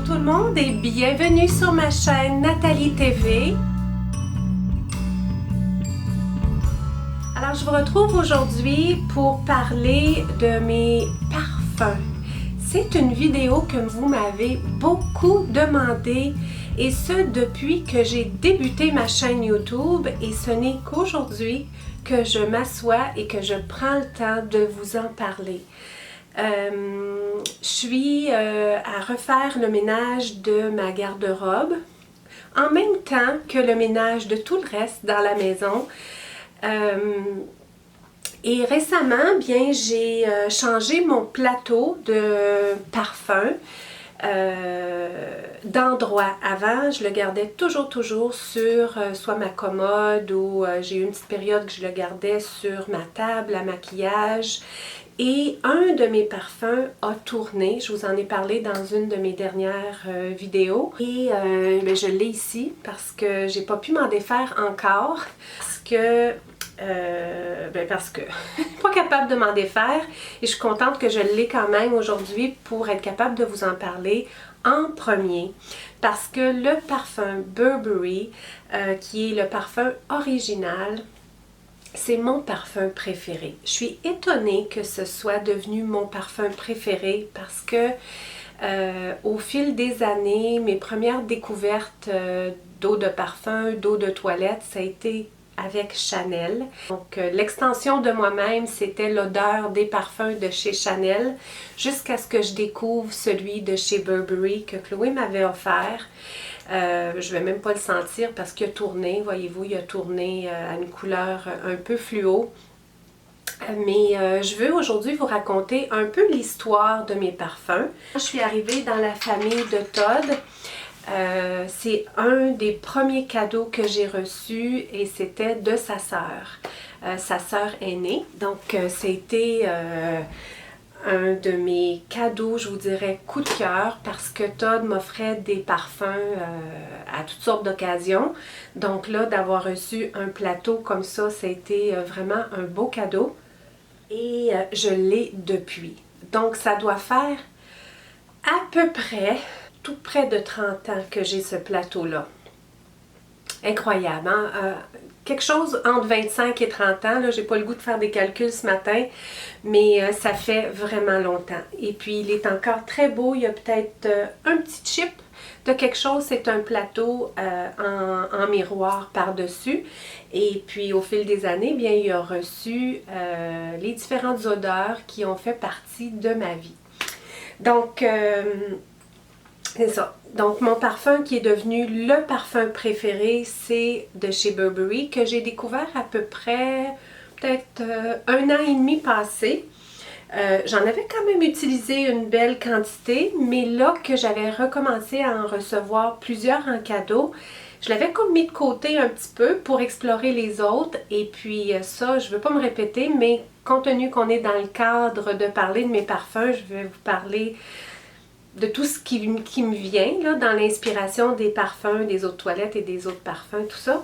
tout le monde et bienvenue sur ma chaîne Nathalie TV. Alors je vous retrouve aujourd'hui pour parler de mes parfums. C'est une vidéo que vous m'avez beaucoup demandé et ce depuis que j'ai débuté ma chaîne YouTube et ce n'est qu'aujourd'hui que je m'assois et que je prends le temps de vous en parler. Je suis à refaire le ménage de ma garde-robe en même temps que le ménage de tout le reste dans la maison. Et récemment, bien, j'ai changé mon plateau de parfum d'endroit. Avant, je le gardais toujours sur soit ma commode ou j'ai eu une petite période que je le gardais sur ma table à maquillage. Et un de mes parfums a tourné, je vous en ai parlé dans une de mes dernières vidéos. Et je l'ai ici parce que j'ai pas pu m'en défaire encore. Parce que pas capable de m'en défaire. Et je suis contente que je l'ai quand même aujourd'hui pour être capable de vous en parler en premier. Parce que le parfum Burberry, qui est le parfum original, c'est mon parfum préféré. Je suis étonnée que ce soit devenu mon parfum préféré parce que au fil des années, mes premières découvertes d'eau de parfum, d'eau de toilette, ça a été avec Chanel. Donc l'extension de moi-même, c'était l'odeur des parfums de chez Chanel jusqu'à ce que je découvre celui de chez Burberry que Chloé m'avait offert. Je vais même pas le sentir parce qu'il a tourné, voyez-vous, il a tourné à une couleur un peu fluo. Mais je veux aujourd'hui vous raconter un peu l'histoire de mes parfums. Je suis arrivée dans la famille de Todd. C'est un des premiers cadeaux que j'ai reçu et c'était de sa sœur aînée. Donc c'était un de mes cadeaux, je vous dirais, coup de cœur parce que Todd m'offrait des parfums à toutes sortes d'occasions. Donc là, d'avoir reçu un plateau comme ça a été vraiment un beau cadeau. Et je l'ai depuis. Donc ça doit faire à peu près, tout près de 30 ans que j'ai ce plateau-là. Incroyable, hein? Quelque chose entre 25 et 30 ans, là, j'ai pas le goût de faire des calculs ce matin, mais ça fait vraiment longtemps. Et puis il est encore très beau, il y a peut-être un petit chip de quelque chose, c'est un plateau en miroir par-dessus. Et puis au fil des années, bien, il a reçu les différentes odeurs qui ont fait partie de ma vie. Donc, c'est ça. Donc, mon parfum qui est devenu le parfum préféré, c'est de chez Burberry, que j'ai découvert à peu près, peut-être 1 an et demi passé. J'en avais quand même utilisé une belle quantité, mais là que j'avais recommencé à en recevoir plusieurs en cadeau, je l'avais comme mis de côté un petit peu pour explorer les autres. Et puis ça, je ne veux pas me répéter, mais compte tenu qu'on est dans le cadre de parler de mes parfums, je vais vous parler de tout ce qui me vient là, dans l'inspiration des parfums, des eaux de toilette et des autres parfums, tout ça.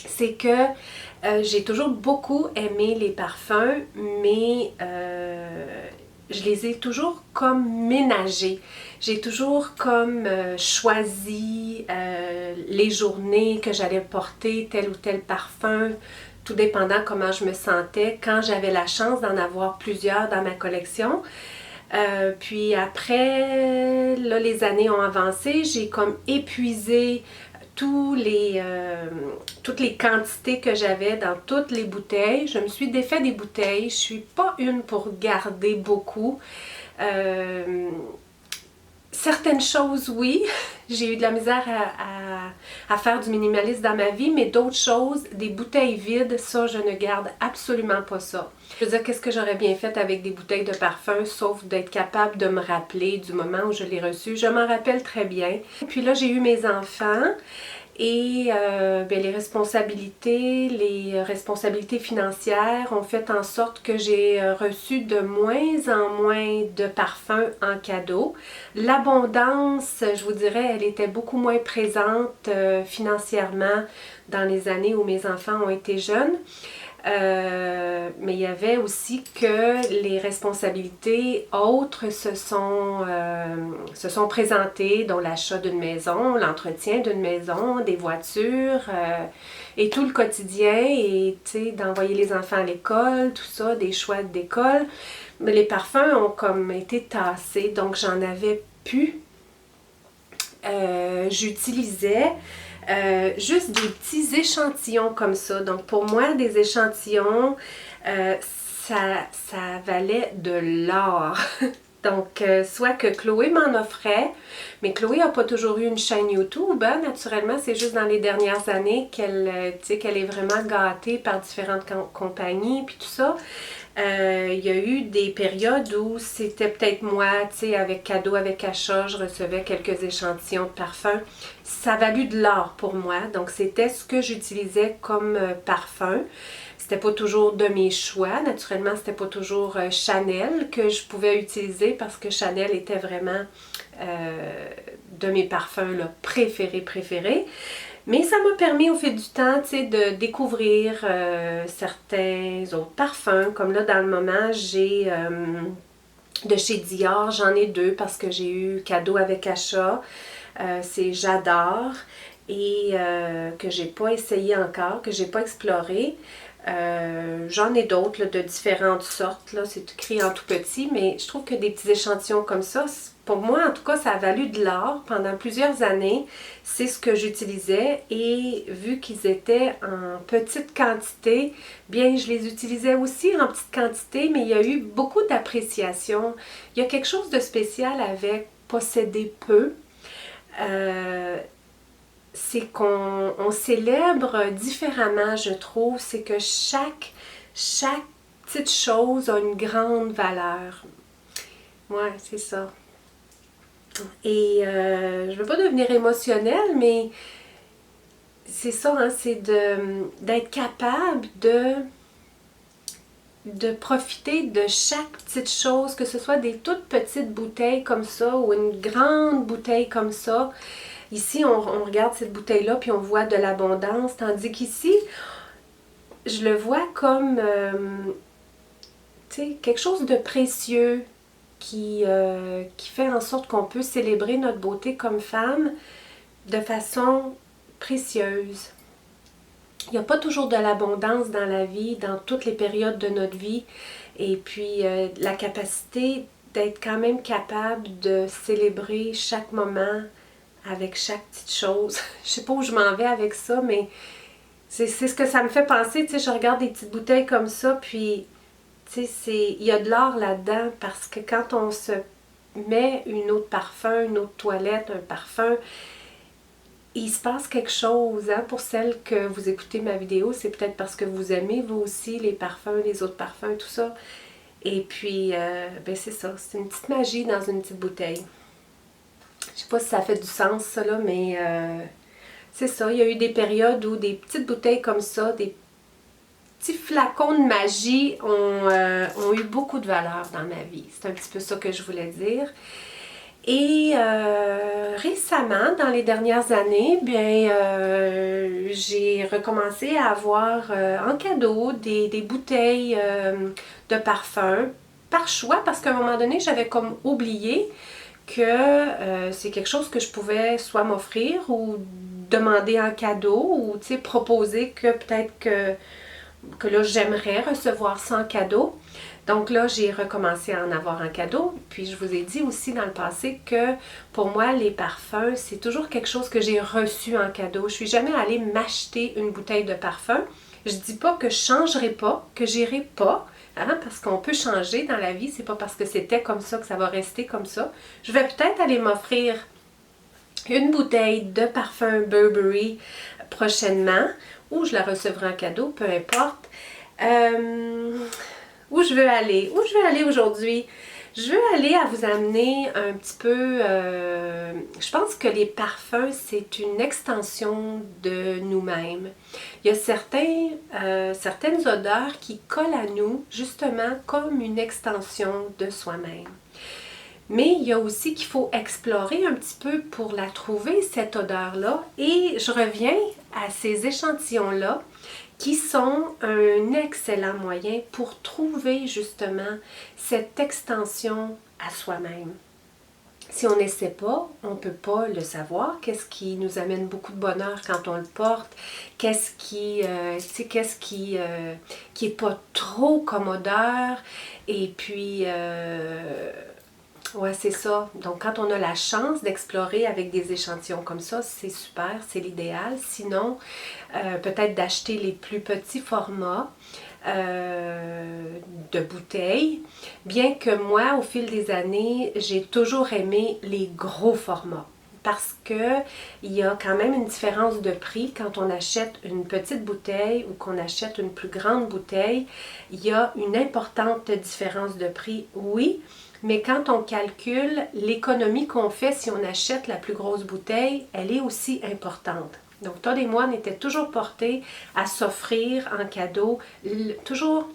C'est que j'ai toujours beaucoup aimé les parfums, mais je les ai toujours comme ménagés. J'ai toujours comme choisi les journées que j'allais porter tel ou tel parfum, tout dépendant comment je me sentais, quand j'avais la chance d'en avoir plusieurs dans ma collection. Puis après, là, les années ont avancé, j'ai comme épuisé toutes les quantités que j'avais dans toutes les bouteilles. Je me suis défait des bouteilles. Je suis pas une pour garder beaucoup. Certaines choses, oui. J'ai eu de la misère à faire du minimalisme dans ma vie, mais d'autres choses, des bouteilles vides, ça, je ne garde absolument pas ça. Je veux dire, qu'est-ce que j'aurais bien fait avec des bouteilles de parfum, sauf d'être capable de me rappeler du moment où je l'ai reçu. Je m'en rappelle très bien. Puis là, j'ai eu mes enfants. Et les responsabilités financières ont fait en sorte que j'ai reçu de moins en moins de parfums en cadeau. L'abondance, je vous dirais, elle était beaucoup moins présente financièrement dans les années où mes enfants ont été jeunes. Mais il y avait aussi que les responsabilités autres se sont présentées, dont l'achat d'une maison, l'entretien d'une maison, des voitures, et tout le quotidien, et d'envoyer les enfants à l'école, tout ça, des choix d'école. Mais les parfums ont comme été tassés, donc j'en avais plus. J'utilisais juste des petits échantillons comme ça. Donc pour moi, des échantillons, ça valait de l'or. Donc soit que Chloé m'en offrait, mais Chloé n'a pas toujours eu une chaîne YouTube. Hein? Naturellement, c'est juste dans les dernières années qu'elle est vraiment gâtée par différentes compagnies puis tout ça. Il y a eu des périodes où c'était peut-être moi, avec cadeau, avec achat, je recevais quelques échantillons de parfum. Ça a valu de l'or pour moi, donc c'était ce que j'utilisais comme parfum. C'était pas toujours de mes choix, naturellement c'était pas toujours Chanel que je pouvais utiliser parce que Chanel était vraiment de mes parfums là, préférés. Mais ça m'a permis au fil du temps, de découvrir certains autres parfums. Comme là, dans le moment, j'ai de chez Dior, j'en ai 2 parce que j'ai eu cadeau avec achat. C'est J'adore et que j'ai pas essayé encore, que j'ai pas exploré. J'en ai d'autres de différentes sortes, là, c'est écrit en tout petit, mais je trouve que des petits échantillons comme ça, pour moi en tout cas, ça a valu de l'or pendant plusieurs années. C'est ce que j'utilisais et vu qu'ils étaient en petite quantité, bien je les utilisais aussi en petite quantité, mais il y a eu beaucoup d'appréciation. Il y a quelque chose de spécial avec posséder peu. C'est qu'on célèbre différemment, je trouve. C'est que chaque petite chose a une grande valeur. Ouais, c'est ça. Et je ne veux pas devenir émotionnelle, mais c'est ça, hein, c'est d'être capable de profiter de chaque petite chose, que ce soit des toutes petites bouteilles comme ça ou une grande bouteille comme ça. Ici, on regarde cette bouteille-là puis on voit de l'abondance, tandis qu'ici, je le vois comme quelque chose de précieux qui fait en sorte qu'on peut célébrer notre beauté comme femme de façon précieuse. Il n'y a pas toujours de l'abondance dans la vie, dans toutes les périodes de notre vie, et puis la capacité d'être quand même capable de célébrer chaque moment avec chaque petite chose. Je sais pas où je m'en vais avec ça, mais c'est ce que ça me fait penser. Je regarde des petites bouteilles comme ça, puis il y a de l'or là-dedans parce que quand on se met une autre parfum, une autre toilette, un parfum, il se passe quelque chose. Hein? Pour celles que vous écoutez ma vidéo, c'est peut-être parce que vous aimez vous aussi les parfums, les autres parfums, tout ça. Et puis, ben c'est ça, c'est une petite magie dans une petite bouteille. Je sais pas si ça fait du sens, ça, là, mais c'est ça. Il y a eu des périodes où des petites bouteilles comme ça, des petits flacons de magie ont eu beaucoup de valeur dans ma vie. C'est un petit peu ça que je voulais dire. Et récemment, dans les dernières années, bien, j'ai recommencé à avoir en cadeau des bouteilles de parfum par choix, parce qu'à un moment donné, j'avais comme oublié que c'est quelque chose que je pouvais soit m'offrir ou demander en cadeau ou proposer que peut-être que là j'aimerais recevoir ça en cadeau. Donc là, j'ai recommencé à en avoir en cadeau. Puis je vous ai dit aussi dans le passé que pour moi, les parfums, c'est toujours quelque chose que j'ai reçu en cadeau. Je suis jamais allée m'acheter une bouteille de parfum. Je dis pas que je changerai pas, que j'irai pas. Hein, parce qu'on peut changer dans la vie, c'est pas parce que c'était comme ça que ça va rester comme ça. Je vais peut-être aller m'offrir une bouteille de parfum Burberry prochainement, ou je la recevrai en cadeau, peu importe. Où je veux aller aujourd'hui? Je veux aller à vous amener un petit peu... je pense que les parfums, c'est une extension de nous-mêmes. Il y a certaines odeurs qui collent à nous, justement, comme une extension de soi-même. Mais il y a aussi qu'il faut explorer un petit peu pour la trouver, cette odeur-là. Et je reviens à ces échantillons-là qui sont un excellent moyen pour trouver justement cette extension à soi-même. Si on n'essaie pas, on ne peut pas le savoir. Qu'est-ce qui nous amène beaucoup de bonheur quand on le porte? Qu'est-ce qui est pas trop commodeur? Et puis, ouais, c'est ça. Donc, quand on a la chance d'explorer avec des échantillons comme ça, c'est super, c'est l'idéal. Sinon, peut-être d'acheter les plus petits formats de bouteilles, bien que moi, au fil des années, j'ai toujours aimé les gros formats. Parce que il y a quand même une différence de prix quand on achète une petite bouteille ou qu'on achète une plus grande bouteille. Il y a une importante différence de prix, oui, mais quand on calcule l'économie qu'on fait si on achète la plus grosse bouteille, elle est aussi importante. Donc Todd et moi, on était toujours portés à s'offrir en cadeau toujours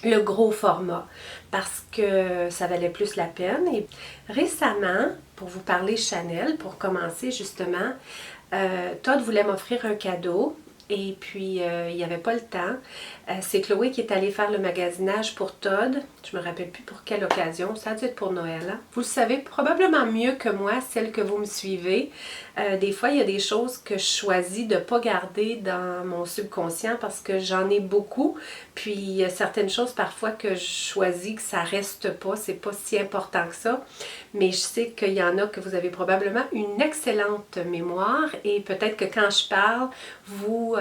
le gros format parce que ça valait plus la peine. Et récemment, pour vous parler Chanel, pour commencer justement, Todd voulait m'offrir un cadeau. Et puis, il n'y avait pas le temps. C'est Chloé qui est allée faire le magasinage pour Todd. Je ne me rappelle plus pour quelle occasion. Ça a dû être pour Noël. Hein? Vous le savez probablement mieux que moi, celle que vous me suivez. Des fois, il y a des choses que je choisis de ne pas garder dans mon subconscient parce que j'en ai beaucoup. Puis, il y a certaines choses parfois que je choisis que ça ne reste pas. C'est pas si important que ça. Mais je sais qu'il y en a que vous avez probablement une excellente mémoire. Et peut-être que quand je parle, vous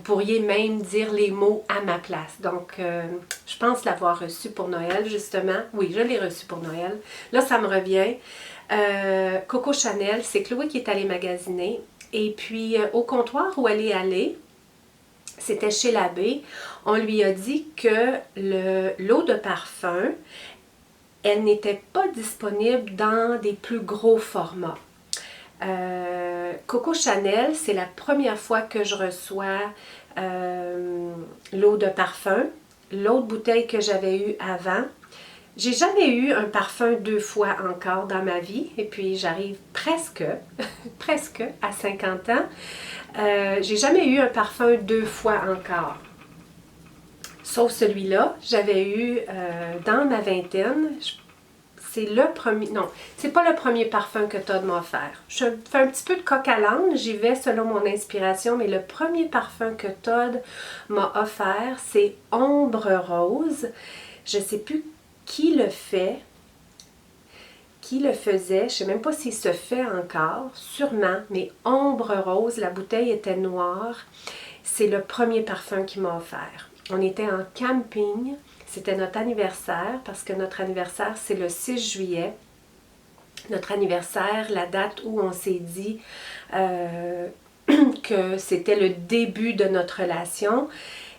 pourriez même dire les mots à ma place. Donc, je pense l'avoir reçu pour Noël, justement. Oui, je l'ai reçu pour Noël. Là, ça me revient. Coco Chanel, c'est Chloé qui est allée magasiner. Et puis, au comptoir où elle est allée, c'était chez l'abbé, on lui a dit que l'eau de parfum, elle n'était pas disponible dans des plus gros formats. Coco Chanel, c'est la première fois que je reçois l'eau de parfum. L'autre bouteille que j'avais eue avant, j'ai jamais eu un parfum 2 fois encore dans ma vie. Et puis j'arrive presque à 50 ans. J'ai jamais eu un parfum 2 fois encore. Sauf celui-là, j'avais eu dans ma vingtaine. C'est le premier, non, c'est pas le premier parfum que Todd m'a offert. Je fais un petit peu de coq à l'âne, j'y vais selon mon inspiration, mais le premier parfum que Todd m'a offert, c'est Ombre Rose. Je sais plus qui le faisait, je sais même pas s'il se fait encore, sûrement, mais Ombre Rose, la bouteille était noire. C'est le premier parfum qu'il m'a offert. On était en camping. C'était notre anniversaire, parce que notre anniversaire, c'est le 6 juillet. Notre anniversaire, la date où on s'est dit que c'était le début de notre relation.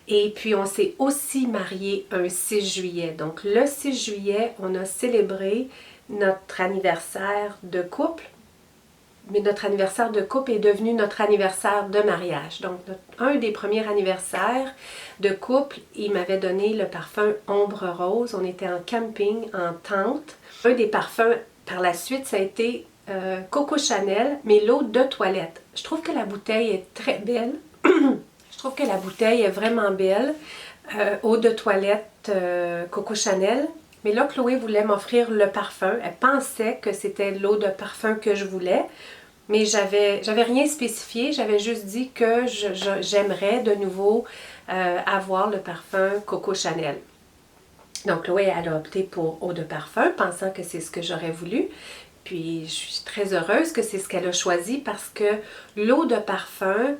Et puis, on s'est aussi mariés un 6 juillet. Donc, le 6 juillet, on a célébré notre anniversaire de couple. Mais notre anniversaire de couple est devenu notre anniversaire de mariage. Donc, un des premiers anniversaires de couple, il m'avait donné le parfum Ombre Rose. On était en camping, en tente. Un des parfums, par la suite, ça a été Coco Chanel, mais l'eau de toilette. Je trouve que la bouteille est très belle. Je trouve que la bouteille est vraiment belle. Eau de toilette Coco Chanel. Mais là, Chloé voulait m'offrir le parfum. Elle pensait que c'était l'eau de parfum que je voulais. Mais j'avais rien spécifié. J'avais juste dit que j'aimerais de nouveau avoir le parfum Coco Chanel. Donc, Chloé, elle a opté pour eau de parfum, pensant que c'est ce que j'aurais voulu. Puis, je suis très heureuse que c'est ce qu'elle a choisi parce que l'eau de parfum,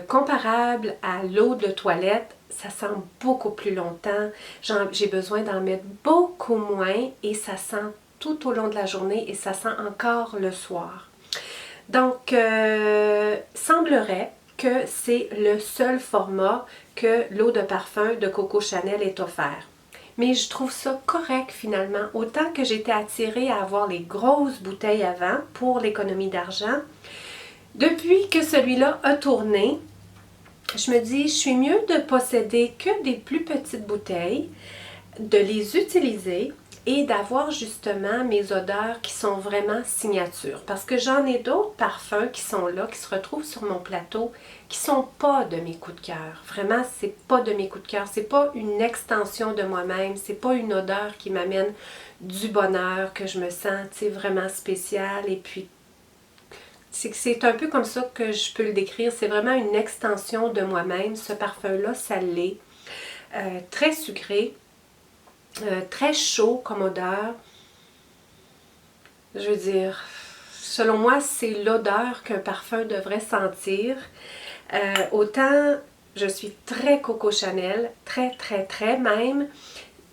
comparable à l'eau de toilette, ça sent beaucoup plus longtemps. J'ai besoin d'en mettre beaucoup moins et ça sent tout au long de la journée et ça sent encore le soir. Donc, semblerait que c'est le seul format que l'eau de parfum de Coco Chanel est offert. Mais je trouve ça correct finalement. Autant que j'étais attirée à avoir les grosses bouteilles avant pour l'économie d'argent, depuis que celui-là a tourné, je me dis, je suis mieux de posséder que des plus petites bouteilles, de les utiliser, et d'avoir justement mes odeurs qui sont vraiment signatures. Parce que j'en ai d'autres parfums qui sont là, qui se retrouvent sur mon plateau, qui sont pas de mes coups de cœur. Vraiment, c'est pas de mes coups de cœur. C'est pas une extension de moi-même. C'est pas une odeur qui m'amène du bonheur, que je me sens, tu sais, vraiment spéciale. Et puis, c'est un peu comme ça que je peux le décrire. C'est vraiment une extension de moi-même. Ce parfum-là, ça l'est. Très sucré. Très chaud comme odeur. Je veux dire, selon moi, c'est l'odeur qu'un parfum devrait sentir. Autant je suis très Coco Chanel, très même.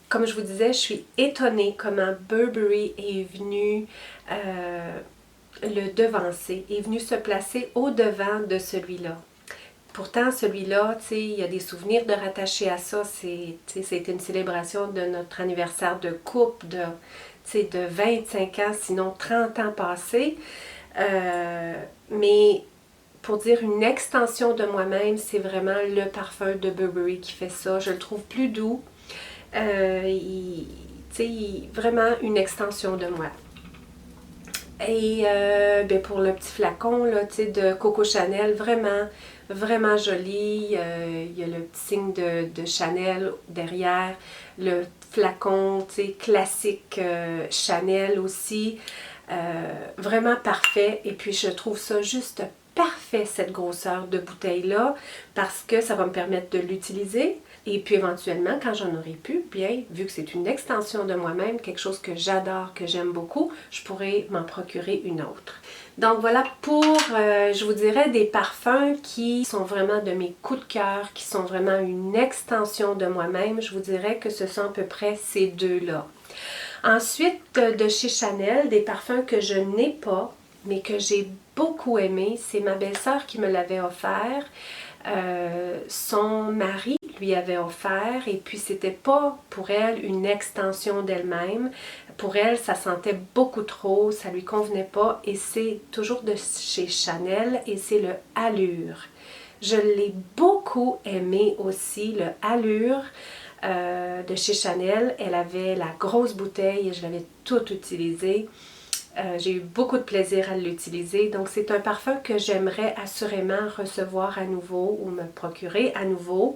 Comme je vous disais, je suis étonnée comment Burberry est venu le devancer, est venu se placer au-devant de celui-là. Pourtant, celui-là, tu sais, il y a des souvenirs de rattacher à ça. C'était une célébration de notre anniversaire de couple de 25 ans, sinon 30 ans passés. Mais pour dire une extension de moi-même, c'est vraiment le parfum de Burberry qui fait ça. Je le trouve plus doux. Vraiment une extension de moi. Et pour le petit flacon là, de Coco Chanel, vraiment joli. Il y a le petit signe de Chanel derrière. Le flacon classique Chanel aussi. Vraiment parfait. Et puis je trouve ça juste parfait, cette grosseur de bouteille-là, parce que ça va me permettre de l'utiliser. Et puis éventuellement, quand j'en aurai plus, bien, vu que c'est une extension de moi-même, quelque chose que j'adore, que j'aime beaucoup, je pourrais m'en procurer une autre. Donc voilà pour, je vous dirais, des parfums qui sont vraiment de mes coups de cœur, qui sont vraiment une extension de moi-même. Je vous dirais que ce sont à peu près ces deux-là. Ensuite, de chez Chanel, des parfums que je n'ai pas, mais que j'ai beaucoup aimé, c'est ma belle-sœur qui me l'avait offert. Son mari lui avait offert et puis c'était pas pour elle une extension d'elle-même. Pour elle, ça sentait beaucoup trop, ça lui convenait pas et c'est toujours de chez Chanel et c'est le Allure. Je l'ai beaucoup aimé aussi, le Allure de chez Chanel. Elle avait la grosse bouteille et je l'avais toute utilisée. J'ai eu beaucoup de plaisir à l'utiliser. Donc, c'est un parfum que j'aimerais assurément recevoir à nouveau ou me procurer à nouveau.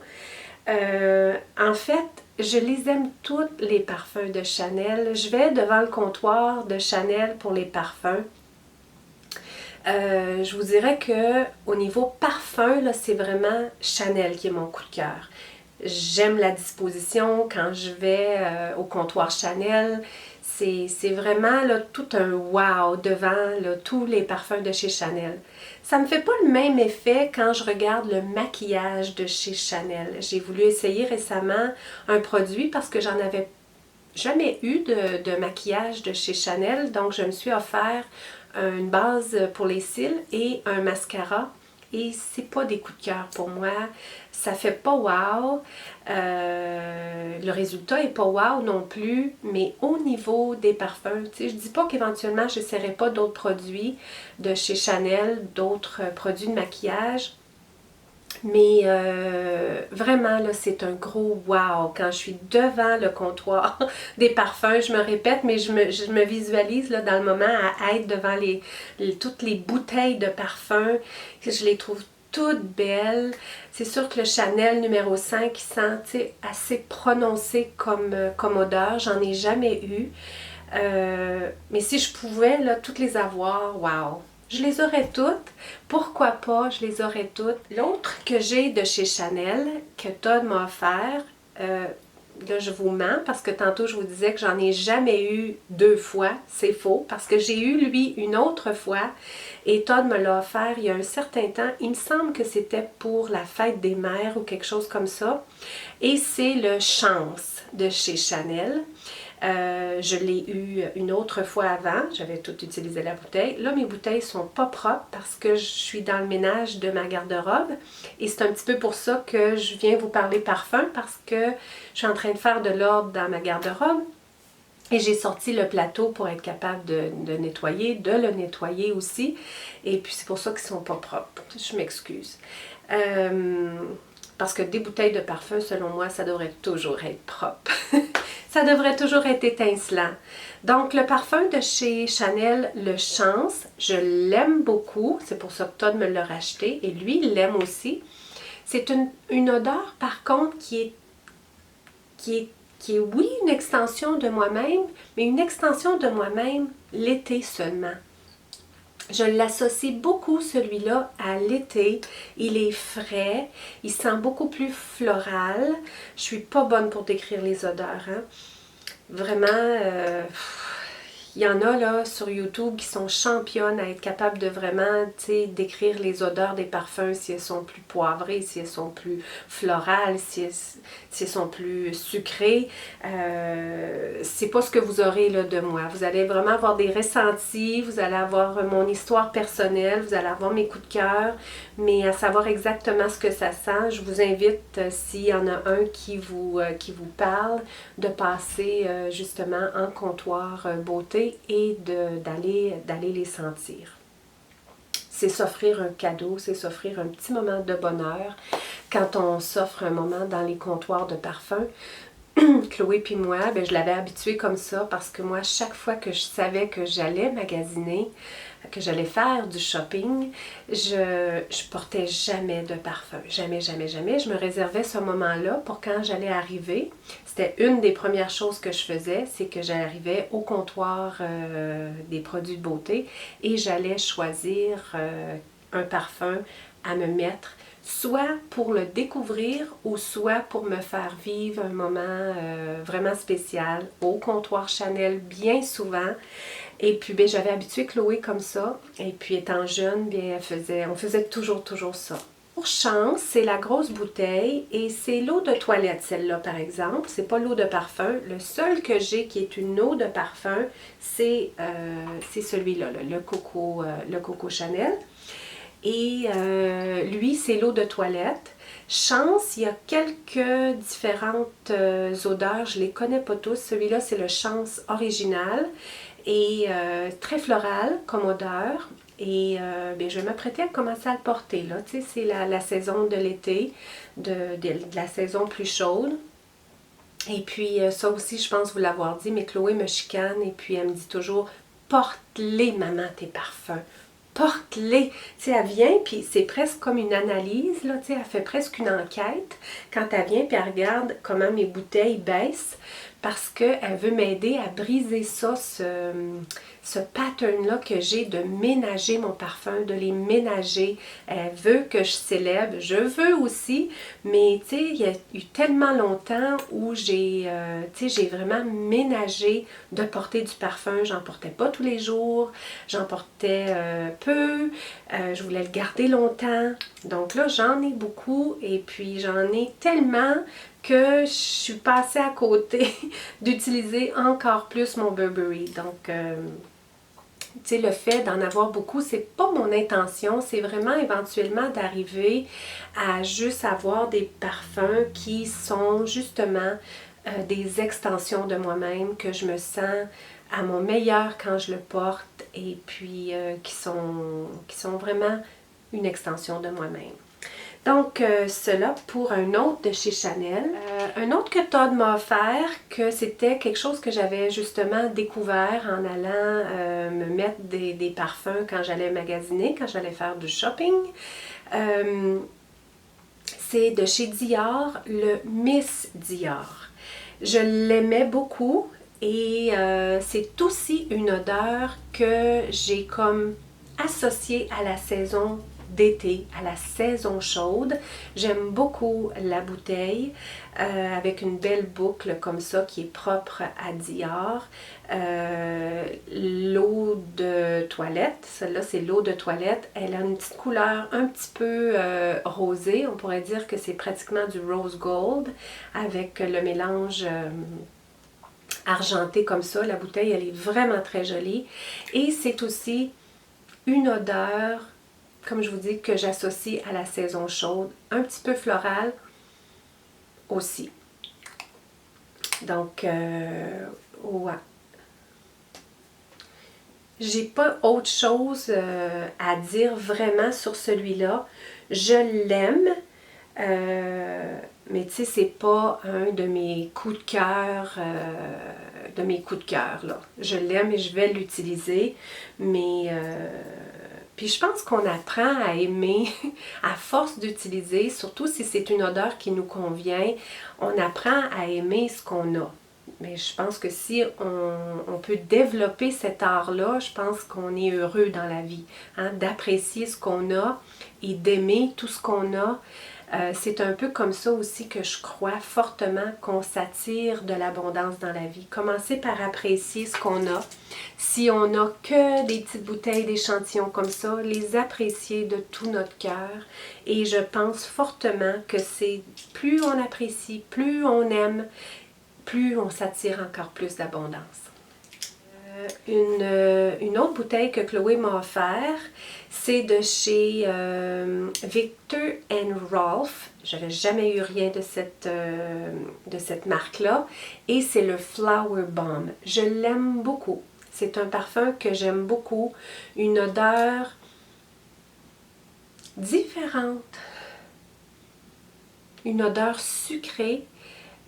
En fait, je les aime tous les parfums de Chanel. Je vais devant le comptoir de Chanel pour les parfums. Je vous dirais que au niveau parfum, là, c'est vraiment Chanel qui est mon coup de cœur. J'aime la disposition quand je vais au comptoir Chanel. C'est vraiment là, tout un wow devant là, tous les parfums de chez Chanel. Ça me fait pas le même effet quand je regarde le maquillage de chez Chanel. J'ai voulu essayer récemment un produit parce que j'en avais jamais eu de maquillage de chez Chanel. Donc je me suis offert une base pour les cils et un mascara. Et c'est pas des coups de cœur pour moi. Ça fait pas wow. Le résultat est pas wow non plus. Mais au niveau des parfums, tu sais, je dis pas qu'éventuellement je n'essaierai pas d'autres produits de chez Chanel, d'autres produits de maquillage. Mais vraiment, là, c'est un gros wow. Quand je suis devant le comptoir des parfums, je me répète, mais je me visualise là, dans le moment à être devant toutes les bouteilles de parfums. Je les trouve toutes belles. C'est sûr que le Chanel numéro 5 qui sent assez prononcé comme odeur. J'en ai jamais eu. Mais si je pouvais là, toutes les avoir, wow! Je les aurais toutes. Pourquoi pas? Je les aurais toutes. L'autre que j'ai de chez Chanel, que Todd m'a offert, là je vous mens parce que tantôt je vous disais que j'en ai jamais eu deux fois. C'est faux parce que j'ai eu lui une autre fois et Todd me l'a offert il y a un certain temps. Il me semble que c'était pour la fête des mères ou quelque chose comme ça. Et c'est le Chance de chez Chanel. Je l'ai eu une autre fois avant, j'avais tout utilisé la bouteille. Là, mes bouteilles sont pas propres parce que je suis dans le ménage de ma garde-robe. Et c'est un petit peu pour ça que je viens vous parler parfum parce que je suis en train de faire de l'ordre dans ma garde-robe. Et j'ai sorti le plateau pour être capable de nettoyer, de le nettoyer aussi. Et puis c'est pour ça qu'ils sont pas propres. Je m'excuse. Parce que des bouteilles de parfum, selon moi, ça devrait toujours être propre. ça devrait toujours être étincelant. Donc, le parfum de chez Chanel, le Chance, je l'aime beaucoup. C'est pour ça que Todd me l'a racheté. Et lui, il l'aime aussi. C'est une odeur, par contre, qui est, oui, une extension de moi-même, mais une extension de moi-même l'été seulement. Je l'associe beaucoup, celui-là, à l'été. Il est frais, il sent beaucoup plus floral. Je suis pas bonne pour décrire les odeurs, hein. Vraiment, il y en a là sur YouTube qui sont championnes à être capables de vraiment, tu sais, décrire les odeurs des parfums, si elles sont plus poivrées, si elles sont plus florales, si elles sont plus sucrées. C'est pas ce que vous aurez là de moi. Vous allez vraiment avoir des ressentis, vous allez avoir mon histoire personnelle, vous allez avoir mes coups de cœur, mais à savoir exactement ce que ça sent, je vous invite, s'il y en a un qui vous parle, de passer justement en comptoir beauté et d'aller les sentir. C'est s'offrir un cadeau, c'est s'offrir un petit moment de bonheur quand on s'offre un moment dans les comptoirs de parfum. Chloé puis moi, ben, je l'avais habituée comme ça parce que moi, chaque fois que je savais que j'allais magasiner, que j'allais faire du shopping, je portais jamais de parfum. Jamais, jamais, jamais. Je me réservais ce moment-là pour quand j'allais arriver. C'était une des premières choses que je faisais, c'est que j'arrivais au comptoir des produits de beauté et j'allais choisir un parfum à me mettre, soit pour le découvrir ou soit pour me faire vivre un moment vraiment spécial au comptoir Chanel bien souvent. Et puis ben, j'avais habitué Chloé comme ça. Et puis étant jeune, bien, on faisait toujours ça. Pour Chance, c'est la grosse bouteille et c'est l'eau de toilette, celle-là par exemple. C'est pas l'eau de parfum. Le seul que j'ai qui est une eau de parfum, c'est celui-là, le Coco Chanel. Et lui, c'est l'eau de toilette. Chance, il y a quelques différentes odeurs, je ne les connais pas tous. Celui-là, c'est le Chance original et très floral comme odeur. Et bien, je vais m'apprêter à commencer à le porter. Là. Tu sais, c'est la saison de l'été, de la saison plus chaude. Et puis ça aussi, je pense vous l'avoir dit, mais Chloé me chicane et puis elle me dit toujours « Porte-les, maman, tes parfums. Porte-les. » Tu sais, elle vient, puis c'est presque comme une analyse, là, tu sais, elle fait presque une enquête quand elle vient, puis elle regarde comment mes bouteilles baissent, parce qu'elle veut m'aider à briser ça, ce pattern-là que j'ai de ménager mon parfum, de les ménager. Elle veut que je célèbre, je veux aussi, mais tu sais, il y a eu tellement longtemps où j'ai vraiment ménagé de porter du parfum. J'en portais pas tous les jours, j'en portais peu, je voulais le garder longtemps. Donc là, j'en ai beaucoup et puis j'en ai tellement que je suis passée à côté d'utiliser encore plus mon Burberry. Donc, tu sais, le fait d'en avoir beaucoup, c'est pas mon intention, c'est vraiment éventuellement d'arriver à juste avoir des parfums qui sont justement des extensions de moi-même, que je me sens à mon meilleur quand je le porte et puis qui sont vraiment une extension de moi-même. Donc, cela pour un autre de chez Chanel. Un autre que Todd m'a offert, que c'était quelque chose que j'avais justement découvert en allant me mettre des parfums quand j'allais magasiner, quand j'allais faire du shopping. C'est de chez Dior, le Miss Dior. Je l'aimais beaucoup et c'est aussi une odeur que j'ai comme associée à la saison d'été, à la saison chaude. J'aime beaucoup la bouteille avec une belle boucle comme ça qui est propre à Dior. L'eau de toilette, celle-là c'est l'eau de toilette, elle a une petite couleur un petit peu rosée, on pourrait dire que c'est pratiquement du rose gold avec le mélange argenté comme ça. La bouteille elle est vraiment très jolie et c'est aussi une odeur, comme je vous dis, que j'associe à la saison chaude, un petit peu florale aussi. Donc, ouais. J'ai pas autre chose à dire vraiment sur celui-là. Je l'aime. Mais tu sais, c'est pas un de mes coups de cœur, là. Je l'aime et je vais l'utiliser, mais puis je pense qu'on apprend à aimer à force d'utiliser, surtout si c'est une odeur qui nous convient, on apprend à aimer ce qu'on a. Mais je pense que si on peut développer cet art-là, je pense qu'on est heureux dans la vie, hein, d'apprécier ce qu'on a et d'aimer tout ce qu'on a. C'est un peu comme ça aussi que je crois fortement qu'on s'attire de l'abondance dans la vie. Commencer par apprécier ce qu'on a. Si on n'a que des petites bouteilles d'échantillons comme ça, les apprécier de tout notre cœur. Et je pense fortement que c'est plus on apprécie, plus on aime, plus on s'attire encore plus d'abondance. Une autre bouteille que Chloé m'a offert, c'est de chez Viktor & Rolf. J'avais jamais eu rien de cette marque-là. Et c'est le Flower Bomb. Je l'aime beaucoup. C'est un parfum que j'aime beaucoup. Une odeur différente. Une odeur sucrée,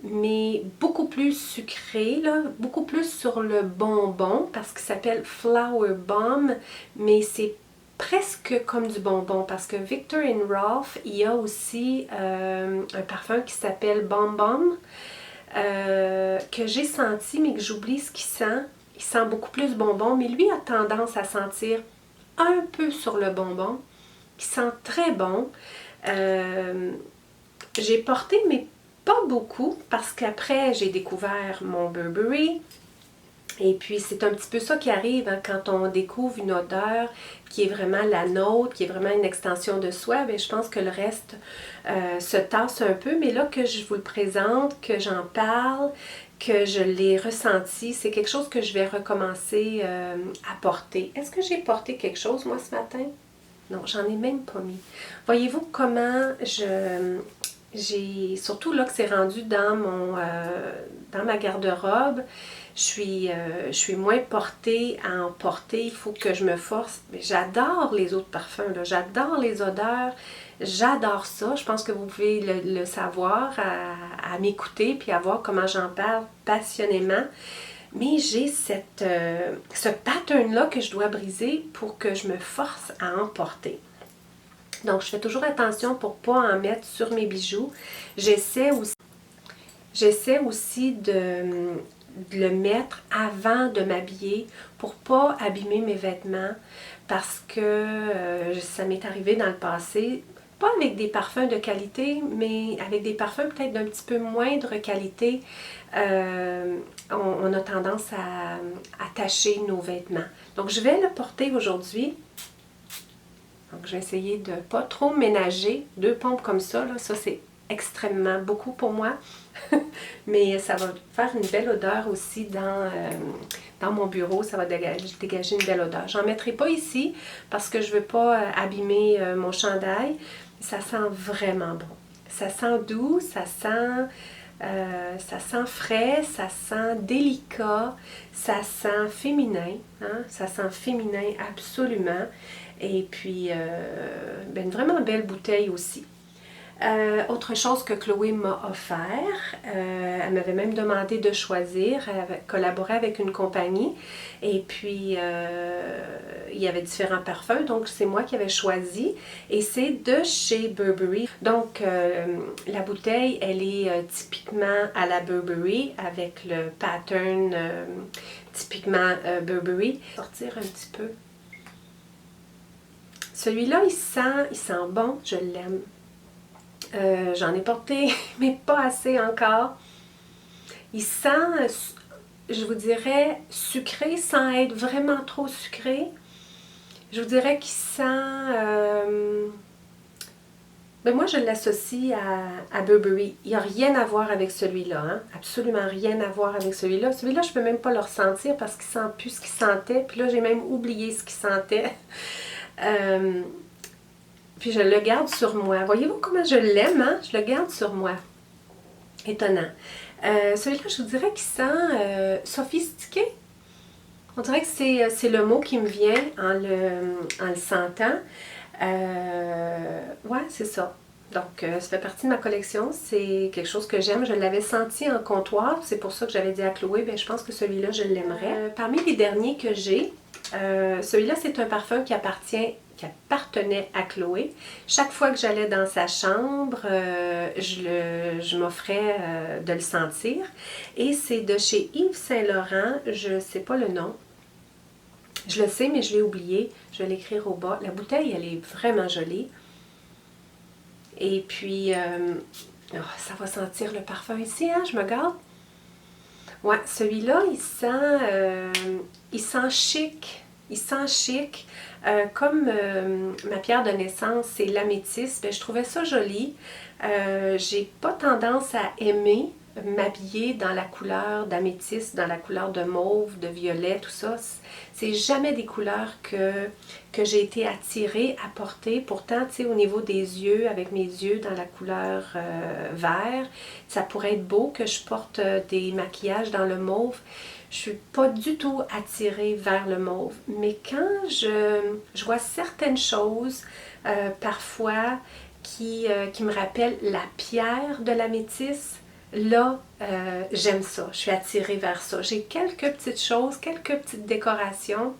mais beaucoup plus sucré, là, beaucoup plus sur le bonbon, parce qu'il s'appelle Flower Bomb, mais c'est presque comme du bonbon, parce que Viktor & Rolf, il y a aussi un parfum qui s'appelle Bomb Bomb, que j'ai senti, mais que j'oublie ce qu'il sent. Il sent beaucoup plus bonbon, mais lui a tendance à sentir un peu sur le bonbon, qui sent très bon. J'ai porté, mais pas beaucoup, parce qu'après, j'ai découvert mon Burberry. Et puis, c'est un petit peu ça qui arrive hein, quand on découvre une odeur qui est vraiment la nôtre, qui est vraiment une extension de soi. Bien, je pense que le reste se tasse un peu. Mais là que je vous le présente, que j'en parle, que je l'ai ressenti, c'est quelque chose que je vais recommencer à porter. Est-ce que j'ai porté quelque chose, moi, ce matin? Non, j'en ai même pas mis. Voyez-vous comment j'ai surtout là que c'est rendu dans ma garde-robe, je suis moins portée à en porter, il faut que je me force. Mais j'adore les autres parfums, là, j'adore les odeurs, j'adore ça. Je pense que vous pouvez le savoir à m'écouter puis à voir comment j'en parle passionnément. Mais j'ai ce pattern-là que je dois briser pour que je me force à en porter. Donc, je fais toujours attention pour ne pas en mettre sur mes bijoux. J'essaie aussi de le mettre avant de m'habiller pour ne pas abîmer mes vêtements parce que ça m'est arrivé dans le passé, pas avec des parfums de qualité, mais avec des parfums peut-être d'un petit peu moindre qualité. On a tendance à tacher nos vêtements. Donc, je vais le porter aujourd'hui. Donc, je vais essayer de ne pas trop ménager. 2 pompes comme ça, là, ça c'est extrêmement beaucoup pour moi. Mais ça va faire une belle odeur aussi dans mon bureau. Ça va dégager une belle odeur. J'en mettrai pas ici parce que je ne veux pas abîmer mon chandail. Ça sent vraiment bon. Ça sent doux, ça sent frais, ça sent délicat, ça sent féminin. Hein? Ça sent féminin absolument. Et puis, une vraiment belle bouteille aussi. Autre chose que Chloé m'a offert, elle m'avait même demandé de choisir, collaborer avec une compagnie. Et puis, il y avait différents parfums, donc c'est moi qui avais choisi. Et c'est de chez Burberry. Donc, la bouteille, elle est typiquement à la Burberry, avec le pattern typiquement Burberry. Sortir un petit peu. Celui-là, il sent bon, je l'aime. J'en ai porté, mais pas assez encore. Il sent, je vous dirais, sucré sans être vraiment trop sucré. Je vous dirais qu'il sent... moi, je l'associe à Burberry. Il n'y a rien à voir avec celui-là. Hein? Absolument rien à voir avec celui-là. Celui-là, je ne peux même pas le ressentir parce qu'il ne sent plus ce qu'il sentait. Puis là, j'ai même oublié ce qu'il sentait. Puis je le garde sur moi. Voyez-vous comment je l'aime, hein? Je le garde sur moi. Étonnant. Celui-là, je vous dirais qu'il sent sophistiqué. On dirait que c'est le mot qui me vient en le sentant. Ouais, c'est ça. Donc, ça fait partie de ma collection. C'est quelque chose que j'aime. Je l'avais senti en comptoir. C'est pour ça que j'avais dit à Chloé, ben, je pense que celui-là, je l'aimerais. Parmi les derniers que j'ai, celui-là, c'est un parfum qui appartenait à Chloé. Chaque fois que j'allais dans sa chambre, je m'offrais de le sentir. Et c'est de chez Yves Saint-Laurent. Je ne sais pas le nom. Je le sais, mais je l'ai oublié. Je vais l'écrire au bas. La bouteille, elle est vraiment jolie. Et puis, ça va sentir le parfum ici, hein? Je me garde. Ouais, celui-là, il sent chic. Il sent chic. Comme ma pierre de naissance, c'est l'améthyste, ben, je trouvais ça joli. J'ai pas tendance à aimer m'habiller dans la couleur d'améthyste, dans la couleur de mauve, de violet, tout ça. C'est jamais des couleurs que j'ai été attirée à porter. Pourtant, tu sais, au niveau des yeux, avec mes yeux dans la couleur vert, ça pourrait être beau que je porte des maquillages dans le mauve. Je suis pas du tout attirée vers le mauve. Mais quand je vois certaines choses, parfois, qui me rappellent la pierre de l'améthyste, là, j'aime ça. Je suis attirée vers ça. J'ai quelques petites choses, quelques petites décorations.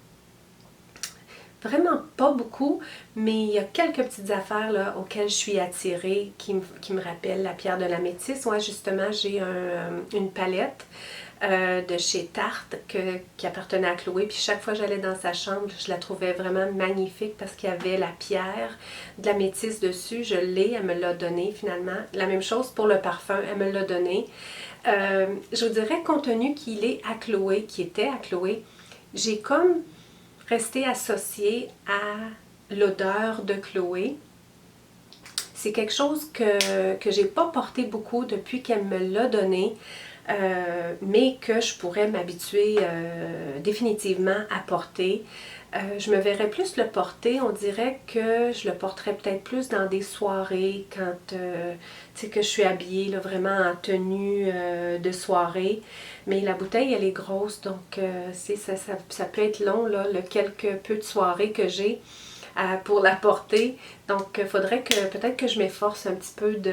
Vraiment pas beaucoup, mais il y a quelques petites affaires là, auxquelles je suis attirée qui me rappellent la pierre de l'améthyste. Moi, justement, j'ai une palette de chez Tarte qui appartenait à Chloé. Puis chaque fois que j'allais dans sa chambre, je la trouvais vraiment magnifique parce qu'il y avait la pierre de l'améthyste dessus. Je l'ai, elle me l'a donné finalement. La même chose pour le parfum, elle me l'a donné. Je vous dirais, compte tenu qu'il est à Chloé, qui était à Chloé, j'ai comme resté associée à l'odeur de Chloé. C'est quelque chose que j'ai pas porté beaucoup depuis qu'elle me l'a donné. Mais que je pourrais m'habituer définitivement à porter. Je me verrais plus le porter, on dirait que je le porterais peut-être plus dans des soirées quand tu sais que je suis habillée là, vraiment en tenue de soirée. Mais la bouteille elle est grosse donc ça peut être long là, le quelque peu de soirées que j'ai pour la porter. Donc il faudrait que peut-être que je m'efforce un petit peu de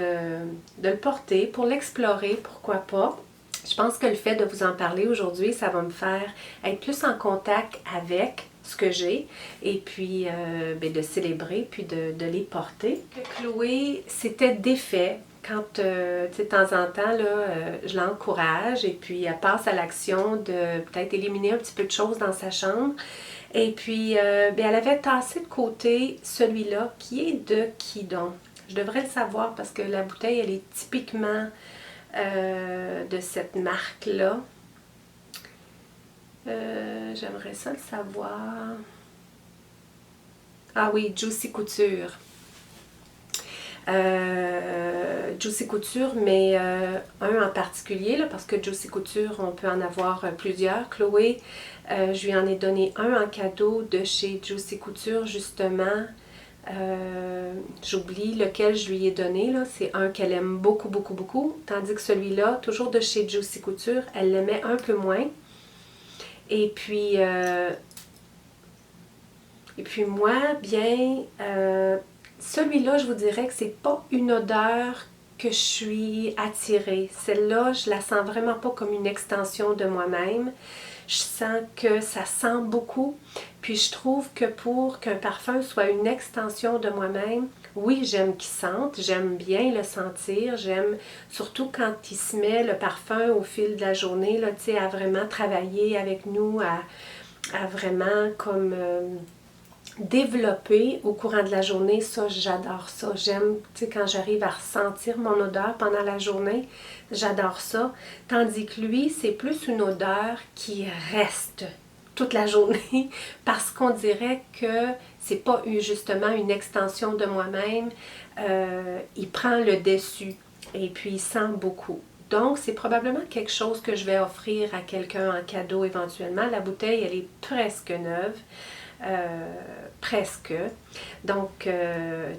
le porter pour l'explorer, pourquoi pas. Je pense que le fait de vous en parler aujourd'hui, ça va me faire être plus en contact avec ce que j'ai et puis de célébrer puis de les porter. Chloé, c'était défait quand, tu sais, de temps en temps, là, je l'encourage et puis elle passe à l'action de peut-être éliminer un petit peu de choses dans sa chambre. Et puis, elle avait tassé de côté celui-là qui est de qui donc? Je devrais le savoir parce que la bouteille, elle est typiquement de cette marque-là. J'aimerais ça le savoir. Ah oui, Juicy Couture. Juicy Couture, mais un en particulier, là, parce que Juicy Couture, on peut en avoir plusieurs. Chloé, je lui en ai donné un en cadeau de chez Juicy Couture, justement. J'oublie lequel je lui ai donné, là. C'est un qu'elle aime beaucoup, beaucoup, beaucoup. Tandis que celui-là, toujours de chez Juicy Couture, elle l'aimait un peu moins. Et puis moi, bien, celui-là, je vous dirais que c'est pas une odeur que je suis attirée. Celle-là, je la sens vraiment pas comme une extension de moi-même. Je sens que ça sent beaucoup. Puis je trouve que pour qu'un parfum soit une extension de moi-même, oui, j'aime qu'il sente, j'aime bien le sentir, j'aime surtout quand il se met le parfum au fil de la journée, là, tu sais, à vraiment travailler avec nous, à vraiment comme développer au courant de la journée. Ça, j'adore ça. J'aime, tu sais, quand j'arrive à ressentir mon odeur pendant la journée, j'adore ça. Tandis que lui, c'est plus une odeur qui reste toute la journée parce qu'on dirait que c'est pas justement une extension de moi-même. Il prend le dessus et puis il sent beaucoup. Donc, c'est probablement quelque chose que je vais offrir à quelqu'un en cadeau éventuellement. La bouteille, elle est presque neuve. Presque. Donc,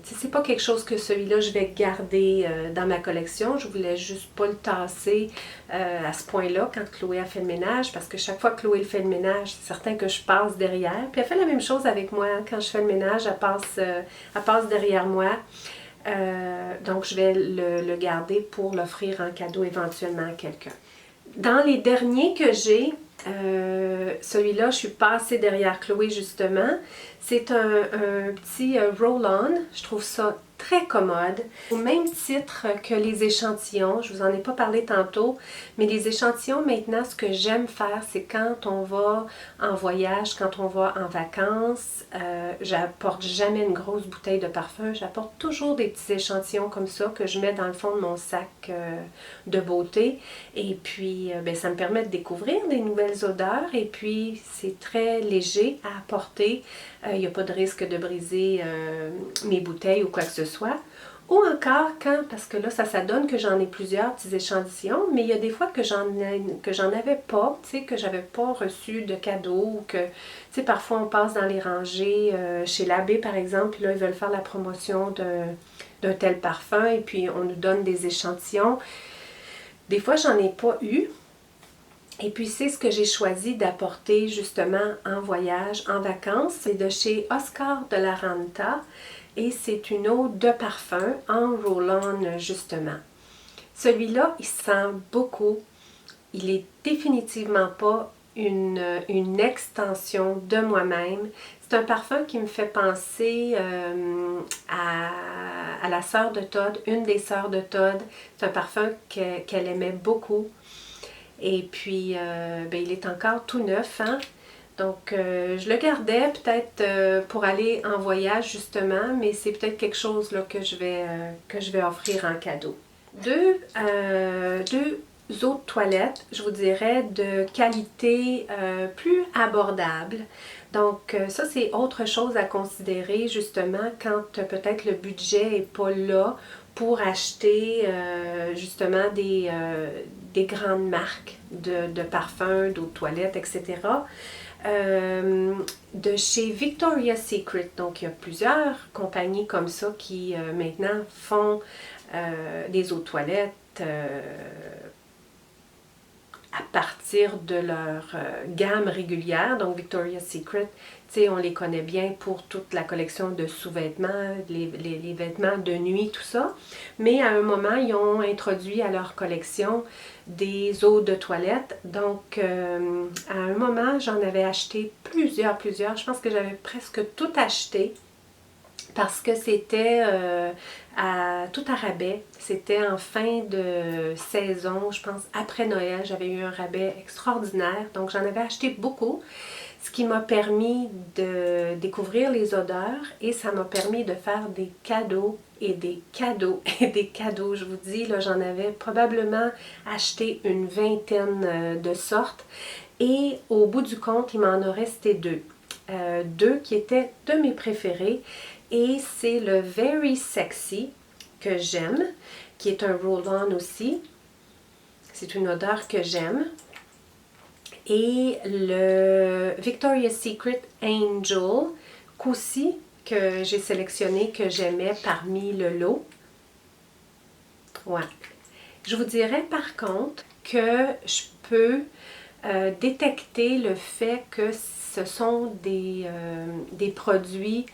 c'est pas quelque chose que celui-là je vais garder dans ma collection. Je voulais juste pas le tasser à ce point-là quand Chloé a fait le ménage, parce que chaque fois que Chloé fait le ménage, c'est certain que je passe derrière. Puis elle fait la même chose avec moi. Quand je fais le ménage, elle passe derrière moi. Donc, je vais le garder pour l'offrir en cadeau éventuellement à quelqu'un. Dans les derniers que j'ai, celui-là, je suis passée derrière Chloé justement. C'est un petit roll-on. Je trouve ça très commode. Au même titre que les échantillons, je vous en ai pas parlé tantôt, mais les échantillons maintenant, ce que j'aime faire, c'est quand on va en voyage, quand on va en vacances, j'apporte jamais une grosse bouteille de parfum, j'apporte toujours des petits échantillons comme ça que je mets dans le fond de mon sac de beauté. Et puis, ben, ça me permet de découvrir des nouvelles odeurs et puis c'est très léger à apporter. Il n'y a pas de risque de briser mes bouteilles ou quoi que ce soit. Ou encore quand, parce que là, ça donne que j'en ai plusieurs petits échantillons, mais il y a des fois que j'en avais pas, tu sais, que j'avais pas reçu de cadeaux, ou que, tu sais, parfois on passe dans les rangées, chez l'abbé par exemple, puis là, ils veulent faire la promotion d'un tel parfum, et puis on nous donne des échantillons. Des fois, j'en ai pas eu. Et puis, c'est ce que j'ai choisi d'apporter justement en voyage, en vacances. C'est de chez Oscar de la Renta et c'est une eau de parfum en roll-on justement. Celui-là, il sent beaucoup. Il est définitivement pas une extension de moi-même. C'est un parfum qui me fait penser à la sœur de Todd, une des sœurs de Todd. C'est un parfum qu'elle aimait beaucoup. Et puis, ben, il est encore tout neuf, hein? Donc, je le gardais peut-être pour aller en voyage justement, mais c'est peut-être quelque chose là, que je vais offrir en cadeau. Deux eaux de toilette, je vous dirais, de qualité plus abordable. Donc, ça, c'est autre chose à considérer justement quand peut-être le budget n'est pas là pour acheter justement des grandes marques de parfums, d'eau de toilette, etc. De chez Victoria's Secret. Donc, il y a plusieurs compagnies comme ça qui maintenant font des eaux de toilette à partir de leur gamme régulière. Donc, Victoria's Secret, tu sais, on les connaît bien pour toute la collection de sous-vêtements, les vêtements de nuit, tout ça. Mais à un moment, ils ont introduit à leur collection des eaux de toilette. Donc, à un moment, j'en avais acheté plusieurs. Je pense que j'avais presque tout acheté parce que c'était à tout à rabais. C'était en fin de saison, je pense après Noël, j'avais eu un rabais extraordinaire. Donc j'en avais acheté beaucoup, ce qui m'a permis de découvrir les odeurs et ça m'a permis de faire des cadeaux et des cadeaux et des cadeaux. Je vous dis, là, j'en avais probablement acheté une vingtaine de sortes et au bout du compte, il m'en a resté deux. Deux qui étaient de mes préférés. Et c'est le Very Sexy que j'aime, qui est un roll-on aussi. C'est une odeur que j'aime. Et le Victoria's Secret Angel, qu'aussi que j'ai sélectionné, que j'aimais parmi le lot. Ouais. Je vous dirais par contre que je peux détecter le fait que ce sont des produits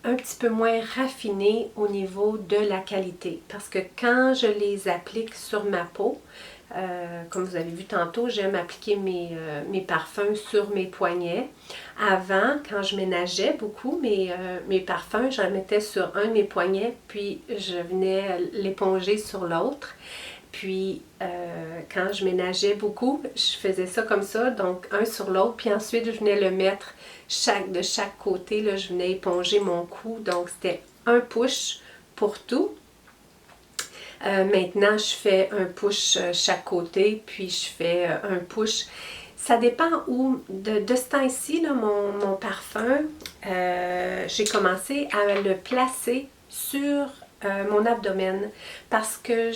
un petit peu moins raffinés au niveau de la qualité. Parce que quand je les applique sur ma peau, comme vous avez vu tantôt, j'aime appliquer mes parfums sur mes poignets. Avant, quand je ménageais beaucoup mes parfums, j'en mettais sur un de mes poignets, puis je venais l'éponger sur l'autre. Puis, quand je ménageais beaucoup, je faisais ça comme ça, donc un sur l'autre, puis ensuite je venais le mettre de chaque côté, là, je venais éponger mon cou, donc c'était un push pour tout. Maintenant, je fais un push chaque côté, puis je fais un push. Ça dépend où. De ce temps-ci, mon parfum, j'ai commencé à le placer sur mon abdomen parce que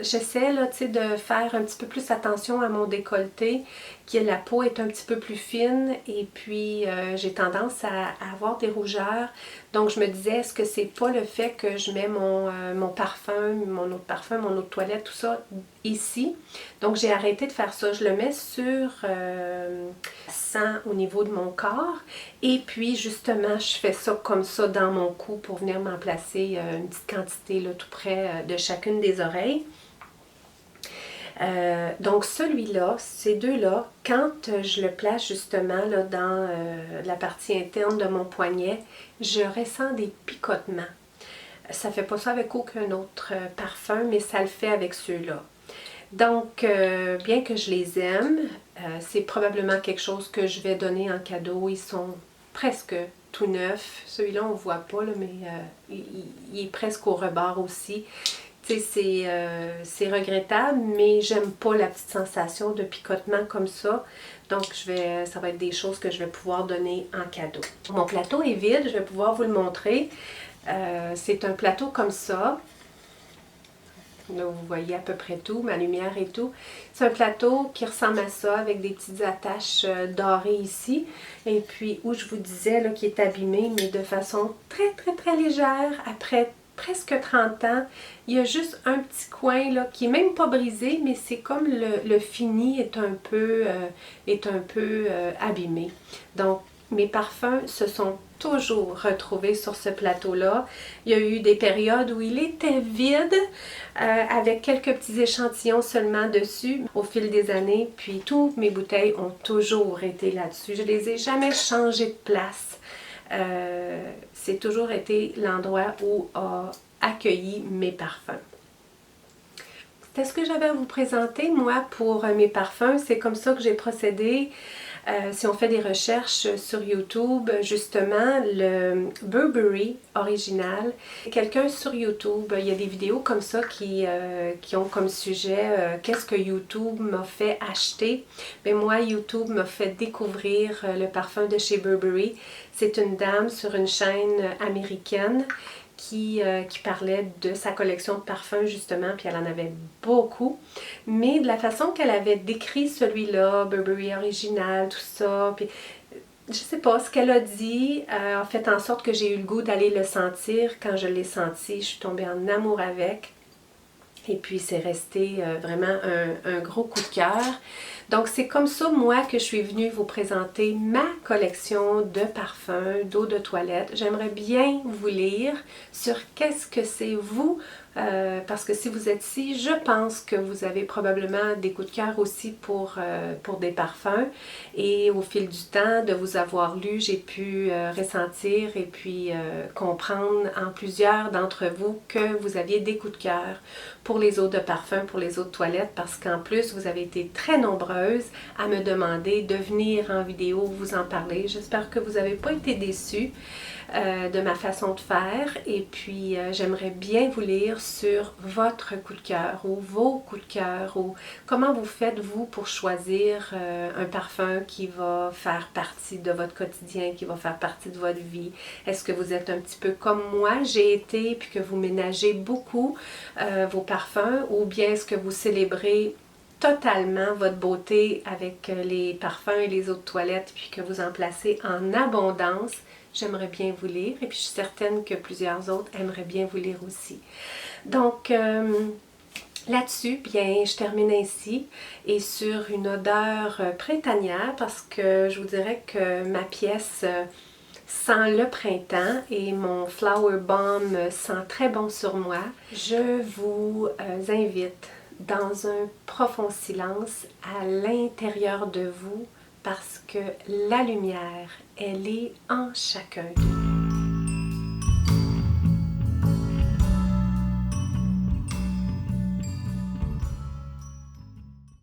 j'essaie là, de faire un petit peu plus attention à mon décolleté, que la peau est un petit peu plus fine et puis j'ai tendance à avoir des rougeurs. Donc je me disais, est-ce que c'est pas le fait que je mets mon parfum, mon eau de parfum, mon eau de toilette, tout ça ici. Donc j'ai arrêté de faire ça. Je le mets sur 100 au niveau de mon corps. Et puis justement, je fais ça comme ça dans mon cou pour venir m'en placer une petite quantité là, tout près de chacune des oreilles. Donc celui-là, ces deux-là, quand je le place justement là, dans la partie interne de mon poignet, je ressens des picotements. Ça ne fait pas ça avec aucun autre parfum, mais ça le fait avec ceux-là. Donc, bien que je les aime, c'est probablement quelque chose que je vais donner en cadeau. Ils sont presque tout neufs. Celui-là, on ne voit pas, là, mais il est presque au rebord aussi. Tu sais, c'est regrettable, mais j'aime pas la petite sensation de picotement comme ça. Donc, ça va être des choses que je vais pouvoir donner en cadeau. Mon plateau est vide, je vais pouvoir vous le montrer. C'est un plateau comme ça. Là, vous voyez à peu près tout, ma lumière et tout. C'est un plateau qui ressemble à ça, avec des petites attaches dorées ici. Et puis, où je vous disais, là, qui est abîmé, mais de façon très, très, très légère, après presque 30 ans. Il y a juste un petit coin là qui est même pas brisé, mais c'est comme le fini est un peu abîmé. Donc, mes parfums se sont toujours retrouvés sur ce plateau-là. Il y a eu des périodes où il était vide, avec quelques petits échantillons seulement dessus au fil des années. Puis, toutes mes bouteilles ont toujours été là-dessus. Je ne les ai jamais changées de place. C'est toujours été l'endroit où a accueilli mes parfums. C'était ce que j'avais à vous présenter, moi, pour mes parfums. C'est comme ça que j'ai procédé. Si on fait des recherches sur YouTube, justement, le Burberry original, quelqu'un sur YouTube, il y a des vidéos comme ça qui ont comme sujet qu'est-ce que YouTube m'a fait acheter. Mais moi, YouTube m'a fait découvrir le parfum de chez Burberry. C'est une dame sur une chaîne américaine qui parlait de sa collection de parfums justement, puis elle en avait beaucoup, mais de la façon qu'elle avait décrit celui-là, Burberry original, tout ça, puis je sais pas, ce qu'elle a dit a fait en sorte que j'ai eu le goût d'aller le sentir. Quand je l'ai senti, je suis tombée en amour avec. Et puis, c'est resté vraiment un gros coup de cœur. Donc, c'est comme ça, moi, que je suis venue vous présenter ma collection de parfums, d'eau de toilette. J'aimerais bien vous lire sur qu'est-ce que c'est vous, parce que si vous êtes ici, je pense que vous avez probablement des coups de cœur aussi pour des parfums. Et au fil du temps, de vous avoir lu, j'ai pu ressentir et puis comprendre en plusieurs d'entre vous que vous aviez des coups de cœur pour les eaux de parfum, pour les eaux de toilette, parce qu'en plus, vous avez été très nombreuses à me demander de venir en vidéo vous en parler. J'espère que vous n'avez pas été déçus de ma façon de faire. Et puis, j'aimerais bien vous lire sur votre coup de cœur ou vos coups de cœur ou comment vous faites, vous, pour choisir un parfum qui va faire partie de votre quotidien, qui va faire partie de votre vie. Est-ce que vous êtes un petit peu comme moi, j'ai été, puis que vous ménagez beaucoup vos parfums, ou bien est-ce que vous célébrez totalement votre beauté avec les parfums et les eaux de toilette, puis que vous en placez en abondance? J'aimerais bien vous lire, et puis je suis certaine que plusieurs autres aimeraient bien vous lire aussi. Donc, là-dessus, bien, je termine ainsi, et sur une odeur printanière, parce que je vous dirais que ma pièce sent le printemps et mon Flower Bomb sent très bon sur moi. Je vous invite dans un profond silence à l'intérieur de vous, parce que la lumière, elle est en chacun de nous.